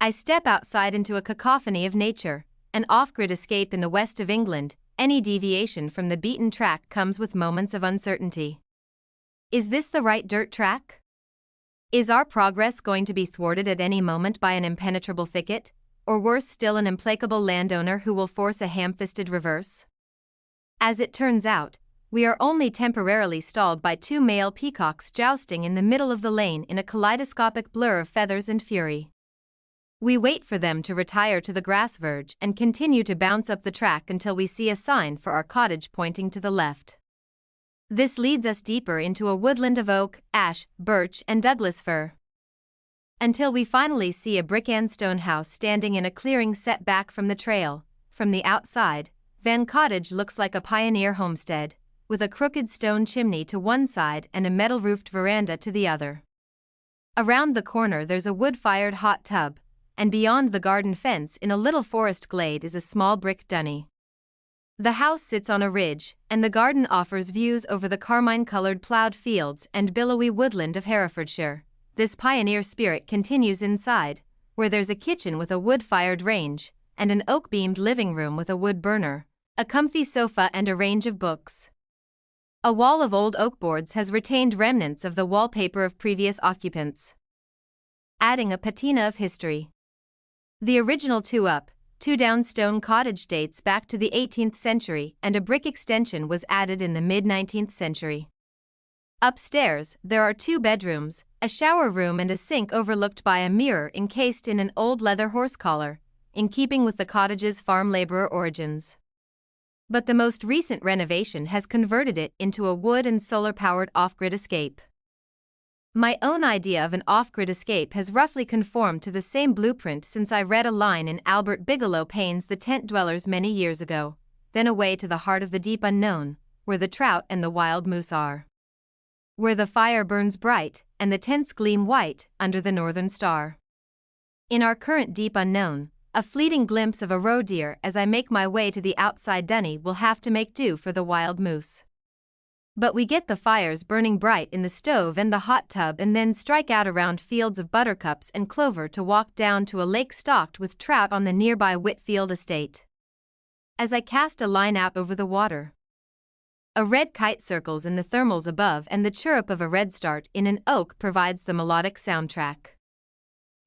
I step outside into a cacophony of nature, an off-grid escape in the west of England. Any deviation from the beaten track comes with moments of uncertainty. Is this the right dirt track? Is our progress going to be thwarted at any moment by an impenetrable thicket, or worse still, an implacable landowner who will force a ham-fisted reverse? As it turns out, we are only temporarily stalled by two male peacocks jousting in the middle of the lane in a kaleidoscopic blur of feathers and fury. We wait for them to retire to the grass verge and continue to bounce up the track until we see a sign for our cottage pointing to the left. This leads us deeper into a woodland of oak, ash, birch, and Douglas fir, until we finally see a brick and stone house standing in a clearing set back from the trail. From the outside, Van Cottage looks like a pioneer homestead, with a crooked stone chimney to one side and a metal-roofed veranda to the other. Around the corner there's a wood-fired hot tub, and beyond the garden fence in a little forest glade is a small brick dunny. The house sits on a ridge, and the garden offers views over the carmine-colored ploughed fields and billowy woodland of Herefordshire. This pioneer spirit continues inside, where there's a kitchen with a wood-fired range, and an oak-beamed living room with a wood burner, a comfy sofa and a range of books. A wall of old oak boards has retained remnants of the wallpaper of previous occupants, adding a patina of history. The original two-up, two-down stone cottage dates back to the 18th century, and a brick extension was added in the mid-19th century. Upstairs, there are two bedrooms, a shower room and a sink overlooked by a mirror encased in an old leather horse collar, in keeping with the cottage's farm laborer origins. But the most recent renovation has converted it into a wood and solar-powered off-grid escape. My own idea of an off-grid escape has roughly conformed to the same blueprint since I read a line in Albert Bigelow Paine's The Tent Dwellers many years ago, then away to the heart of the deep unknown, where the trout and the wild moose are, where the fire burns bright and the tents gleam white under the northern star. In our current deep unknown, a fleeting glimpse of a roe deer as I make my way to the outside dunny will have to make do for the wild moose. But we get the fires burning bright in the stove and the hot tub, and then strike out around fields of buttercups and clover to walk down to a lake stocked with trout on the nearby Whitfield estate. As I cast a line out over the water, a red kite circles in the thermals above, and the chirrup of a redstart in an oak provides the melodic soundtrack.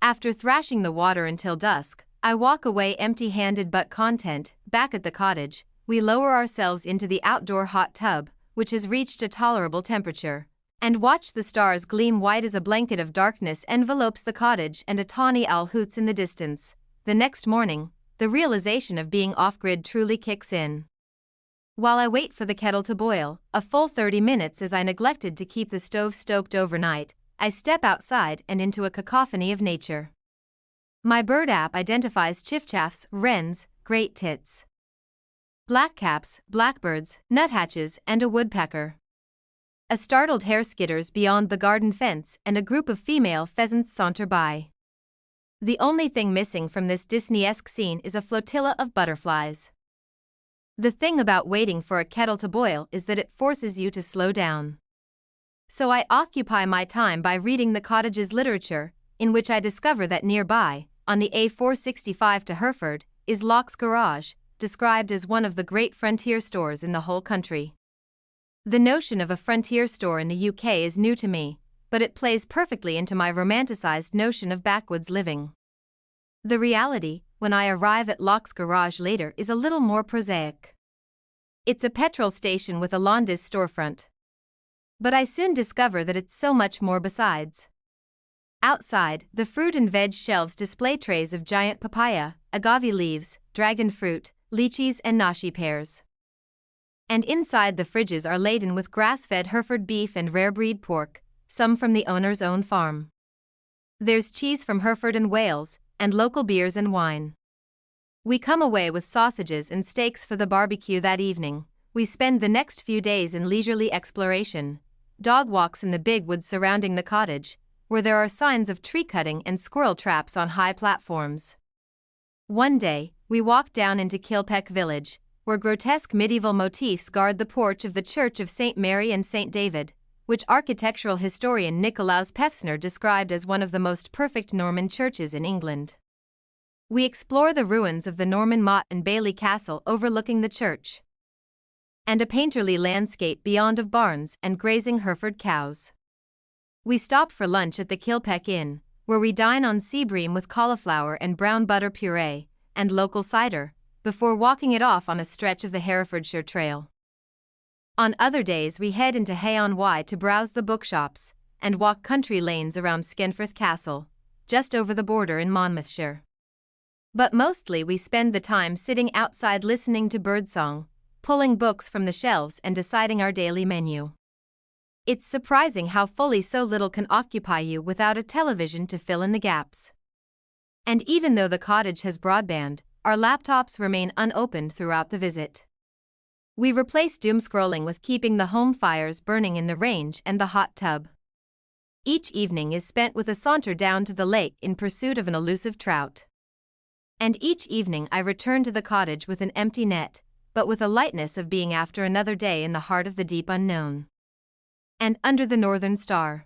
After thrashing the water until dusk, I walk away empty-handed but content. Back at the cottage, we lower ourselves into the outdoor hot tub, which has reached a tolerable temperature, and watch the stars gleam white as a blanket of darkness envelopes the cottage, and a tawny owl hoots in the distance. The next morning, the realization of being off-grid truly kicks in. While I wait for the kettle to boil, a full 30 minutes as I neglected to keep the stove stoked overnight, I step outside and into a cacophony of nature. My bird app identifies chiffchaffs, wrens, great tits, blackcaps, blackbirds, nuthatches, and a woodpecker. A startled hare skitters beyond the garden fence, and a group of female pheasants saunter by. The only thing missing from this Disney-esque scene is a flotilla of butterflies. The thing about waiting for a kettle to boil is that it forces you to slow down. So I occupy my time by reading the cottage's literature, in which I discover that nearby, on the A465 to Hereford, is Locke's Garage, described as one of the great frontier stores in the whole country. The notion of a frontier store in the UK is new to me, but it plays perfectly into my romanticized notion of backwoods living. The reality, when I arrive at Locke's Garage later, is a little more prosaic. It's a petrol station with a Londis storefront. But I soon discover that it's so much more besides. Outside, the fruit and veg shelves display trays of giant papaya, agave leaves, dragon fruit, lychees and nashi pears. And inside, the fridges are laden with grass-fed Hereford beef and rare breed pork, some from the owner's own farm. There's cheese from Hereford and Wales, and local beers and wine. We come away with sausages and steaks for the barbecue that evening. We spend the next few days in leisurely exploration, dog walks in the big woods surrounding the cottage, where there are signs of tree cutting and squirrel traps on high platforms. One day, we walk down into Kilpeck village, where grotesque medieval motifs guard the porch of the Church of St. Mary and St. David, which architectural historian Nicolaus Pefsner described as one of the most perfect Norman churches in England. We explore the ruins of the Norman Motte and Bailey Castle overlooking the church, and a painterly landscape beyond of barns and grazing Hereford cows. We stop for lunch at the Kilpeck Inn, where we dine on sea bream with cauliflower and brown butter puree, and local cider, before walking it off on a stretch of the Herefordshire Trail. On other days we head into Hay-on-Wye to browse the bookshops, and walk country lanes around Skenfrith Castle, just over the border in Monmouthshire. But mostly we spend the time sitting outside listening to birdsong, pulling books from the shelves and deciding our daily menu. It's surprising how fully so little can occupy you without a television to fill in the gaps. And even though the cottage has broadband, our laptops remain unopened throughout the visit. We replace doom scrolling with keeping the home fires burning in the range and the hot tub. Each evening is spent with a saunter down to the lake in pursuit of an elusive trout. And each evening I return to the cottage with an empty net, but with a lightness of being after another day in the heart of the deep unknown. And under the northern star.